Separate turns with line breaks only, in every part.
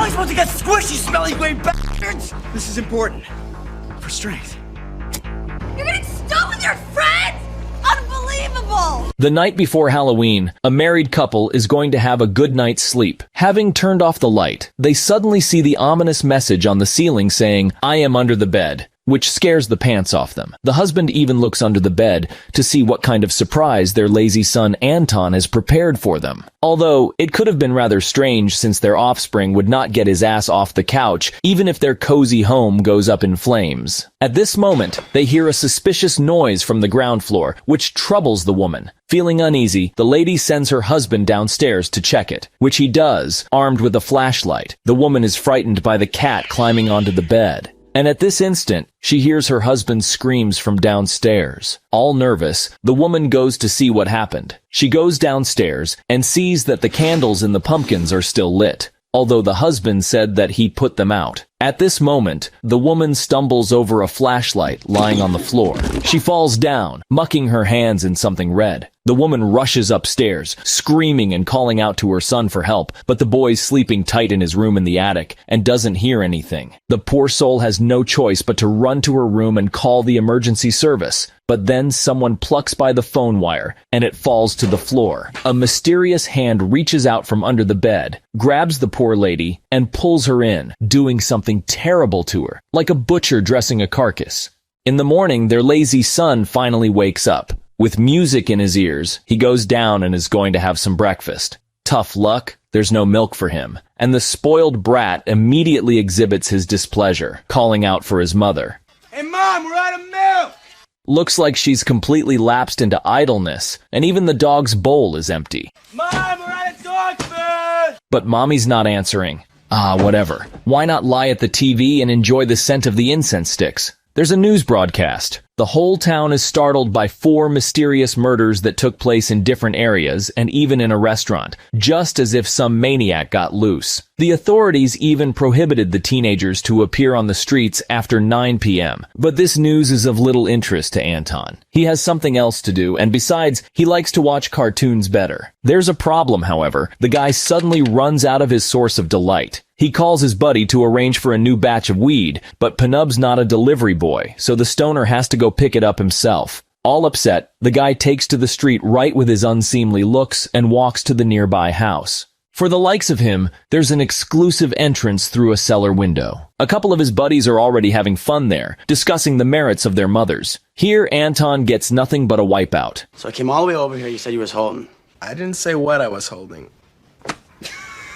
I supposed to get squishy, smelly gray bastards? This is important. For strength.
You're getting stoned with your friends? Unbelievable!
The night before Halloween, a married couple is going to have a good night's sleep. Having turned off the light, they suddenly see the ominous message on the ceiling saying, "I am under the bed," which scares the pants off them. The husband even looks under the bed to see what kind of surprise their lazy son Anton has prepared for them. Although, it could have been rather strange since their offspring would not get his ass off the couch even if their cozy home goes up in flames. At this moment, they hear a suspicious noise from the ground floor, which troubles the woman. Feeling uneasy, the lady sends her husband downstairs to check it, which he does, armed with a flashlight. The woman is frightened by the cat climbing onto the bed. And at this instant, she hears her husband's screams from downstairs. All nervous, the woman goes to see what happened. She goes downstairs and sees that the candles in the pumpkins are still lit, although the husband said that he put them out. At this moment, the woman stumbles over a flashlight lying on the floor. She falls down, mucking her hands in something red. The woman rushes upstairs, screaming and calling out to her son for help, but the boy's sleeping tight in his room in the attic and doesn't hear anything. The poor soul has no choice but to run to her room and call the emergency service. But then someone plucks by the phone wire, and it falls to the floor. A mysterious hand reaches out from under the bed, grabs the poor lady, and pulls her in, doing something terrible to her, like a butcher dressing a carcass. In the morning, their lazy son finally wakes up. With music in his ears, he goes down and is going to have some breakfast. Tough luck, there's no milk for him, and the spoiled brat immediately exhibits his displeasure, calling out for his mother.
Hey Mom, we're out of milk!
Looks like she's completely lapsed into idleness, and even the dog's bowl is empty.
Mom, we're out of dog food!
But Mommy's not answering. Whatever. Why not lie at the TV and enjoy the scent of the incense sticks? There's a news broadcast. The whole town is startled by 4 mysterious murders that took place in different areas and even in a restaurant, just as if some maniac got loose. The authorities even prohibited the teenagers to appear on the streets after 9 p.m. But this news is of little interest to Anton. He has something else to do, and besides, he likes to watch cartoons better. There's a problem, however. The guy suddenly runs out of his source of delight. He calls his buddy to arrange for a new batch of weed, but Penub's not a delivery boy, so the stoner has to go pick it up himself. All upset, the guy takes to the street right with his unseemly looks and walks to the nearby house. For the likes of him, there's an exclusive entrance through a cellar window. A couple of his buddies are already having fun there, discussing the merits of their mothers. Here, Anton gets nothing but a wipeout.
So I came all the way over here, you said you was holding.
I didn't say what I was holding.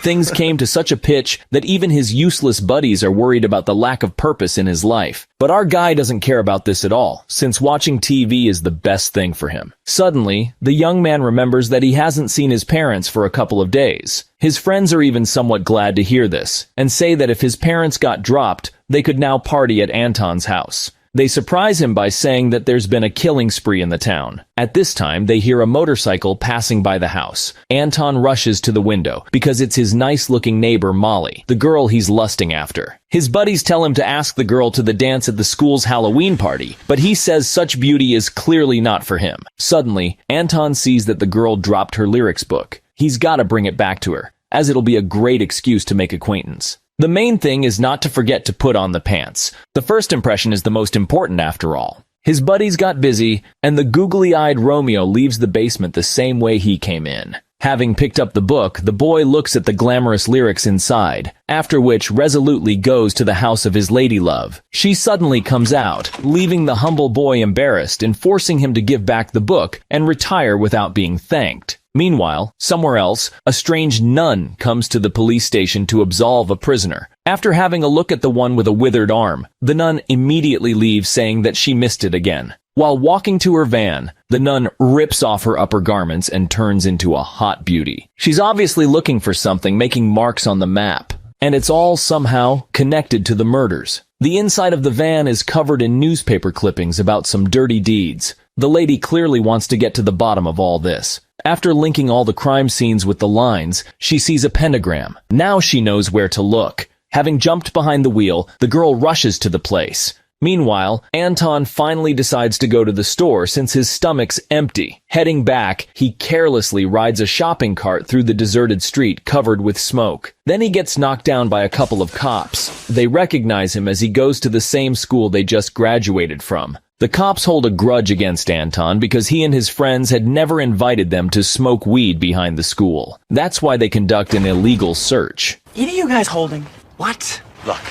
Things came to such a pitch that even his useless buddies are worried about the lack of purpose in his life. But our guy doesn't care about this at all, since watching TV is the best thing for him. Suddenly, the young man remembers that he hasn't seen his parents for a couple of days. His friends are even somewhat glad to hear this, and say that if his parents got dropped, they could now party at Anton's house. They surprise him by saying that there's been a killing spree in the town. At this time, they hear a motorcycle passing by the house. Anton rushes to the window because it's his nice-looking neighbor Molly, the girl he's lusting after. His buddies tell him to ask the girl to the dance at the school's Halloween party, but he says such beauty is clearly not for him. Suddenly, Anton sees that the girl dropped her lyrics book. He's gotta bring it back to her, as it'll be a great excuse to make acquaintance. The main thing is not to forget to put on the pants. The first impression is the most important after all. His buddies got busy, and the googly-eyed Romeo leaves the basement the same way he came in. Having picked up the book, the boy looks at the glamorous lyrics inside, after which resolutely goes to the house of his ladylove. She suddenly comes out, leaving the humble boy embarrassed and forcing him to give back the book and retire without being thanked. Meanwhile, somewhere else, a strange nun comes to the police station to absolve a prisoner. After having a look at the one with a withered arm, the nun immediately leaves saying that she missed it again. While walking to her van, the nun rips off her upper garments and turns into a hot beauty. She's obviously looking for something, making marks on the map, and it's all somehow connected to the murders. The inside of the van is covered in newspaper clippings about some dirty deeds. The lady clearly wants to get to the bottom of all this. After linking all the crime scenes with the lines, she sees a pentagram. Now she knows where to look. Having jumped behind the wheel, the girl rushes to the place. Meanwhile, Anton finally decides to go to the store since his stomach's empty. Heading back, he carelessly rides a shopping cart through the deserted street covered with smoke. Then he gets knocked down by a couple of cops. They recognize him as he goes to the same school they just graduated from. The cops hold a grudge against Anton because he and his friends had never invited them to smoke weed behind the school. That's why they conduct an illegal search.
Either you guys holding?
What?
Look,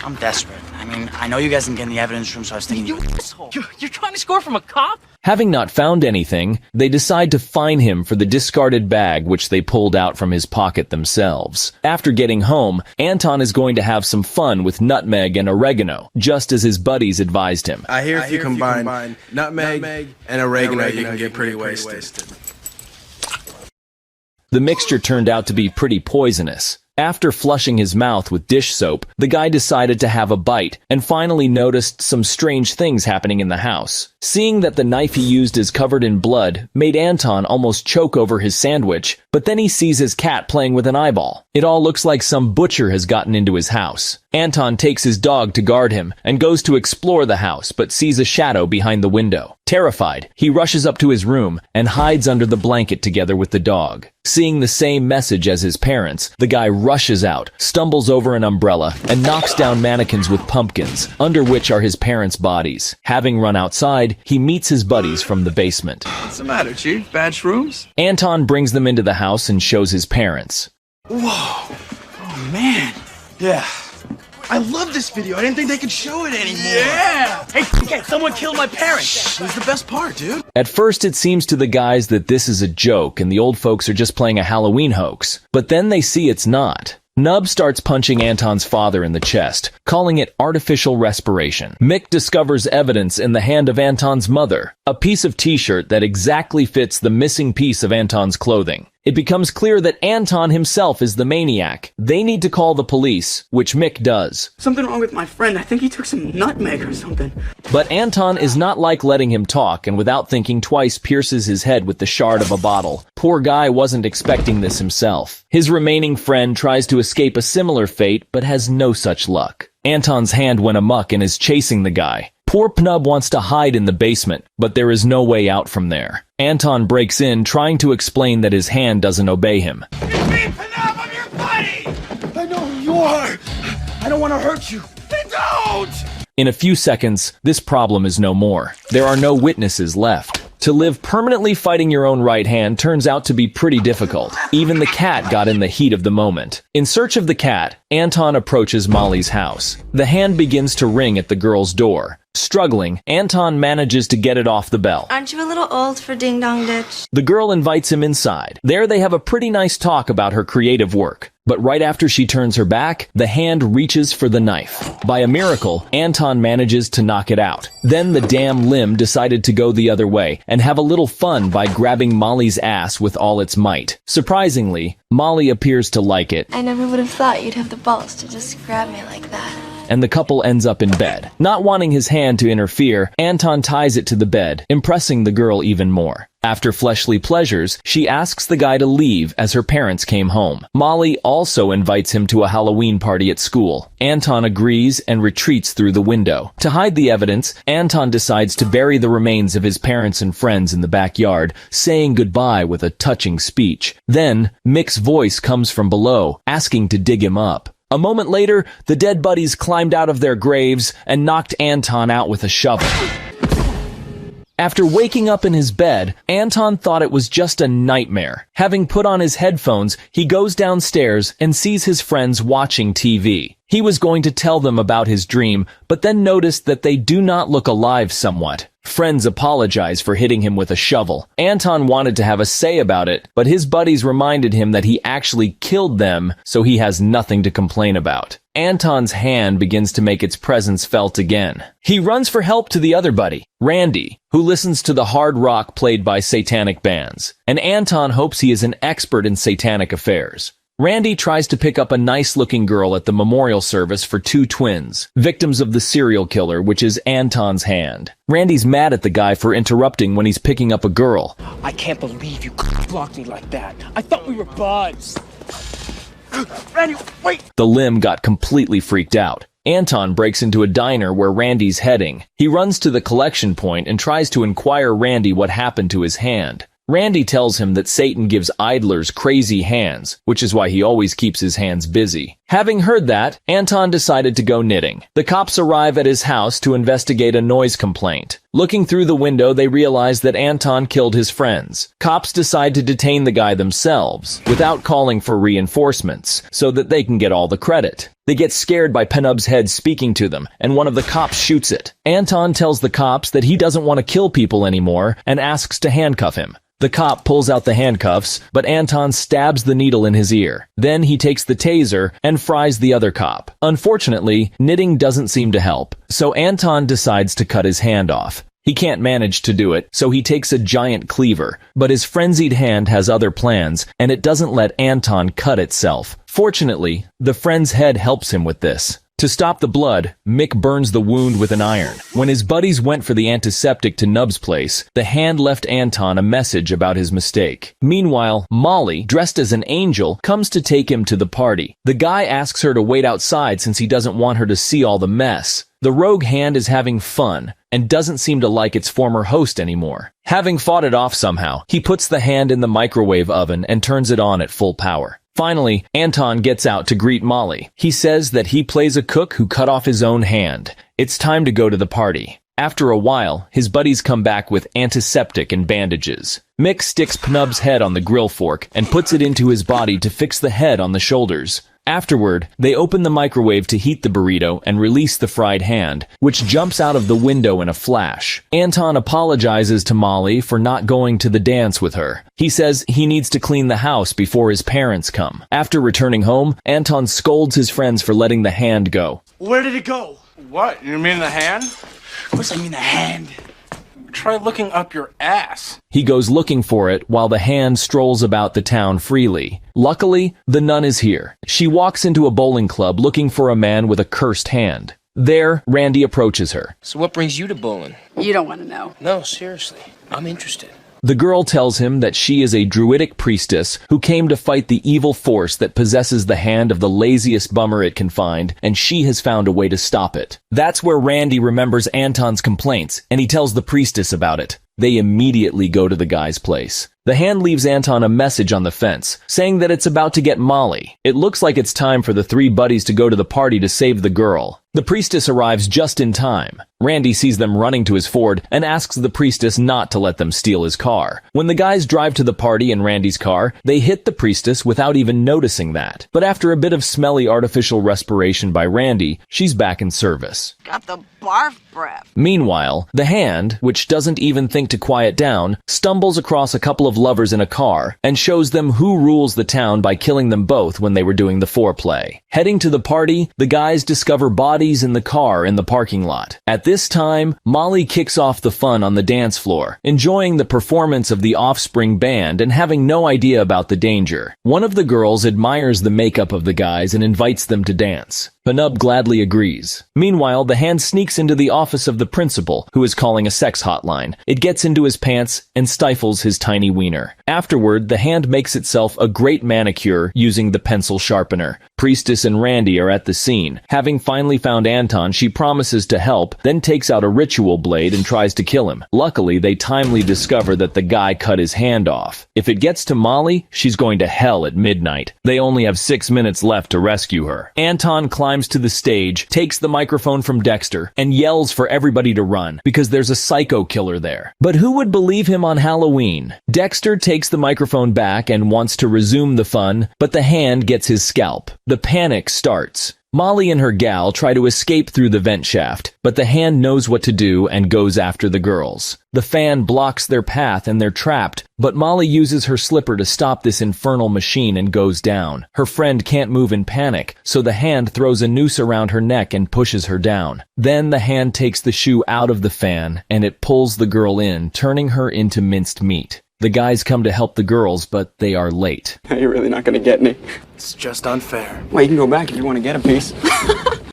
I'm desperate. I mean, I know you guys didn't get in the evidence room, so I was thinking
You asshole! You're trying to score from a cop?
Having not found anything, they decide to fine him for the discarded bag which they pulled out from his pocket themselves. After getting home, Anton is going to have some fun with nutmeg and oregano, just as his buddies advised him.
I hear if you combine nutmeg and oregano, you can get pretty wasted.
The mixture turned out to be pretty poisonous. After flushing his mouth with dish soap, the guy decided to have a bite and finally noticed some strange things happening in the house. Seeing that the knife he used is covered in blood made Anton almost choke over his sandwich, but then he sees his cat playing with an eyeball. It all looks like some butcher has gotten into his house. Anton takes his dog to guard him and goes to explore the house but sees a shadow behind the window. Terrified, he rushes up to his room and hides under the blanket together with the dog. Seeing the same message as his parents, the guy rushes out, stumbles over an umbrella, and knocks down mannequins with pumpkins, under which are his parents' bodies. Having run outside, he meets his buddies from the basement.
What's the matter, Chief? Bad shrooms?
Anton brings them into the house and shows his parents.
Whoa. Oh, man. Yeah. I love this video. I didn't think they could show it anymore. Yeah.
Hey, someone killed my parents!
It was the best part, dude.
At first, it seems to the guys that this is a joke and the old folks are just playing a Halloween hoax. But then they see it's not. Nub starts punching Anton's father in the chest, calling it artificial respiration. Mick discovers evidence in the hand of Anton's mother, a piece of t-shirt that exactly fits the missing piece of Anton's clothing. It becomes clear that Anton himself is the maniac. They need to call the police, which Mick does.
something wrong with my friend. I think he took some nutmeg or something.
But Anton is not like letting him talk and without thinking twice pierces his head with the shard of a bottle. Poor guy wasn't expecting this himself. His remaining friend tries to escape a similar fate but has no such luck. Anton's hand went amok and is chasing the guy. Poor Pnub wants to hide in the basement, but there is no way out from there. Anton breaks in, trying to explain that his hand doesn't obey him.
It's me, Panam. I'm your buddy. I know who you are. I don't want to hurt you. Then don't.
In a few seconds, this problem is no more. There are no witnesses left. To live permanently fighting your own right hand turns out to be pretty difficult. Even the cat got in the heat of the moment. In search of the cat, Anton approaches Molly's house. The hand begins to ring at the girl's door. Struggling, Anton manages to get it off the bell.
Aren't you a little old for Ding Dong Ditch?
The girl invites him inside. There they have a pretty nice talk about her creative work. But right after she turns her back, the hand reaches for the knife. By a miracle, Anton manages to knock it out. Then the damn limb decided to go the other way and have a little fun by grabbing Molly's ass with all its might. Surprisingly, Molly appears to like it.
I never would have thought you'd have the balls to just grab me like that.
And the couple ends up in bed. Not wanting his hand to interfere, Anton ties it to the bed, impressing the girl even more. After fleshly pleasures, she asks the guy to leave as her parents came home. Molly also invites him to a Halloween party at school. Anton agrees and retreats through the window. To hide the evidence, Anton decides to bury the remains of his parents and friends in the backyard, saying goodbye with a touching speech. Then, Mick's voice comes from below, asking to dig him up. A moment later, the dead buddies climbed out of their graves and knocked Anton out with a shovel. After waking up in his bed, Anton thought it was just a nightmare. Having put on his headphones, he goes downstairs and sees his friends watching TV. He was going to tell them about his dream, but then noticed that they do not look alive somewhat. Friends apologize for hitting him with a shovel. Anton wanted to have a say about it, but his buddies reminded him that he actually killed them, so he has nothing to complain about. Anton's hand begins to make its presence felt again. He runs for help to the other buddy, Randy, who listens to the hard rock played by satanic bands. And Anton hopes he is an expert in satanic affairs. Randy tries to pick up a nice-looking girl at the memorial service for two twins, victims of the serial killer, which is Anton's hand. Randy's mad at the guy for interrupting when he's picking up a girl.
I can't believe you blocked me like that. I thought we were buds.
Randy, wait.
The limb got completely freaked out. Anton breaks into a diner where Randy's heading. He runs to the collection point and tries to inquire Randy what happened to his hand. Randy tells him that Satan gives idlers crazy hands, which is why he always keeps his hands busy. Having heard that, Anton decided to go knitting. The cops arrive at his house to investigate a noise complaint. Looking through the window, they realize that Anton killed his friends. Cops decide to detain the guy themselves, without calling for reinforcements, so that they can get all the credit. They get scared by Penub's head speaking to them, and one of the cops shoots it. Anton tells the cops that he doesn't want to kill people anymore, and asks to handcuff him. The cop pulls out the handcuffs, but Anton stabs the needle in his ear. Then he takes the taser and fries the other cop. Unfortunately, knitting doesn't seem to help, so Anton decides to cut his hand off. He can't manage to do it, so he takes a giant cleaver, but his frenzied hand has other plans, and it doesn't let Anton cut itself. Fortunately, the friend's head helps him with this. To stop the blood, Mick burns the wound with an iron. When his buddies went for the antiseptic to Nub's place, the hand left Anton a message about his mistake. Meanwhile, Molly, dressed as an angel, comes to take him to the party. The guy asks her to wait outside since he doesn't want her to see all the mess. The rogue hand is having fun, and doesn't seem to like its former host anymore. Having fought it off somehow, he puts the hand in the microwave oven and turns it on at full power. Finally, Anton gets out to greet Molly. He says that he plays a cook who cut off his own hand. It's time to go to the party. After a while, his buddies come back with antiseptic and bandages. Mick sticks Penub's head on the grill fork and puts it into his body to fix the head on the shoulders. Afterward, they open the microwave to heat the burrito and release the fried hand, which jumps out of the window in a flash. Anton apologizes to Molly for not going to the dance with her. He says he needs to clean the house before his parents come. After returning home, Anton scolds his friends for letting the hand go.
Where did it go?
What? You mean the hand?
Of course I mean the hand.
Try looking up your ass.
He goes looking for it while the hand strolls about the town freely. Luckily, the nun is here. She walks into a bowling club looking for a man with a cursed hand. There, Randy approaches her.
So what brings you to bowling?
You don't want to know.
No, seriously. I'm interested.
The girl tells him that she is a druidic priestess who came to fight the evil force that possesses the hand of the laziest bummer it can find, and she has found a way to stop it. That's where Randy remembers Anton's complaints, and he tells the priestess about it. They immediately go to the guy's place. The hand leaves Anton a message on the fence, saying that it's about to get Molly. It looks like it's time for the three buddies to go to the party to save the girl. The priestess arrives just in time. Randy sees them running to his Ford and asks the priestess not to let them steal his car. When the guys drive to the party in Randy's car, they hit the priestess without even noticing that. But after a bit of smelly artificial respiration by Randy, she's back in service.
Got the barf breath.
Meanwhile, the hand, which doesn't even think to quiet down, stumbles across a couple of lovers in a car and shows them who rules the town by killing them both when they were doing the foreplay. Heading to the party, the guys discover bodies in the car in the parking lot. At this time, Molly kicks off the fun on the dance floor, enjoying the performance of the Offspring band and having no idea about the danger. One of the girls admires the makeup of the guys and invites them to dance. Penub gladly agrees. Meanwhile, the hand sneaks into the office of the principal, who is calling a sex hotline. It gets into his pants and stifles his tiny wiener. Afterward, the hand makes itself a great manicure using the pencil sharpener. Priestess and Randy are at the scene. Having finally found Anton, she promises to help, then takes out a ritual blade and tries to kill him. Luckily, they timely discover that the guy cut his hand off. If it gets to Molly, she's going to hell at midnight. They only have 6 minutes left to rescue her. Anton climbs to the stage, takes the microphone from Dexter, and yells for everybody to run, because there's a psycho killer there. But who would believe him on Halloween? Dexter takes the microphone back and wants to resume the fun, but the hand gets his scalp. The panic starts. Molly and her gal try to escape through the vent shaft, but the hand knows what to do and goes after the girls. The fan blocks their path and they're trapped, but Molly uses her slipper to stop this infernal machine and goes down. Her friend can't move in panic, so the hand throws a noose around her neck and pushes her down. Then the hand takes the shoe out of the fan and it pulls the girl in, turning her into minced meat. The guys come to help the girls, but they are late.
You're really not gonna get me.
It's just unfair.
Well, you can go back if you want to get a piece.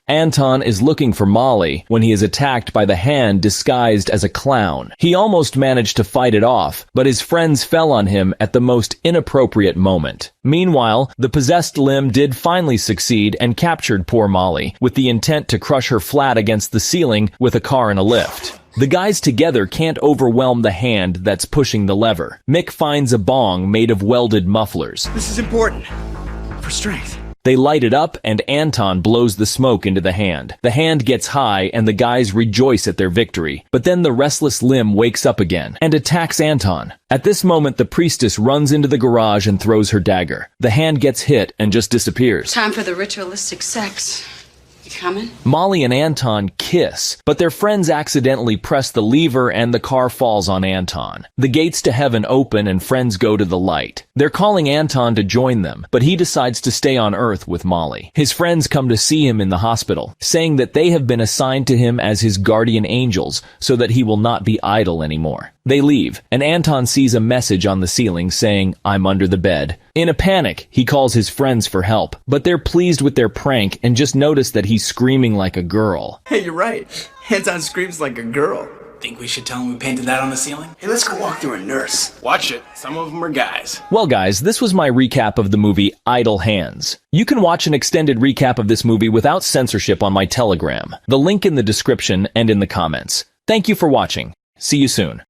Anton is looking for Molly when he is attacked by the hand disguised as a clown. He almost managed to fight it off, but his friends fell on him at the most inappropriate moment. Meanwhile, the possessed limb did finally succeed and captured poor Molly, with the intent to crush her flat against the ceiling with a car and a lift. The guys together can't overwhelm the hand that's pushing the lever. Mick finds a bong made of welded mufflers.
This is important. For strength.
They light it up and Anton blows the smoke into the hand. The hand gets high and the guys rejoice at their victory. But then the restless limb wakes up again and attacks Anton. At this moment, the priestess runs into the garage and throws her dagger. The hand gets hit and just disappears.
Time for the ritualistic sex. You coming?
Molly and Anton kiss, but their friends accidentally press the lever and the car falls on Anton. The gates to heaven open and friends go to the light. They're calling Anton to join them, but he decides to stay on Earth with Molly. His friends come to see him in the hospital, saying that they have been assigned to him as his guardian angels so that he will not be idle anymore. They leave, and Anton sees a message on the ceiling saying, "I'm under the bed." In a panic, he calls his friends for help, but they're pleased with their prank and just notice that he's screaming like a girl.
Hey, you're right. Anton screams like a girl.
Think we should tell him we painted that on the ceiling?
Hey, let's go walk through a nurse. Watch it. Some of them are guys.
Well guys, this was my recap of the movie Idle Hands. You can watch an extended recap of this movie without censorship on my Telegram. The link in the description and in the comments. Thank you for watching. See you soon.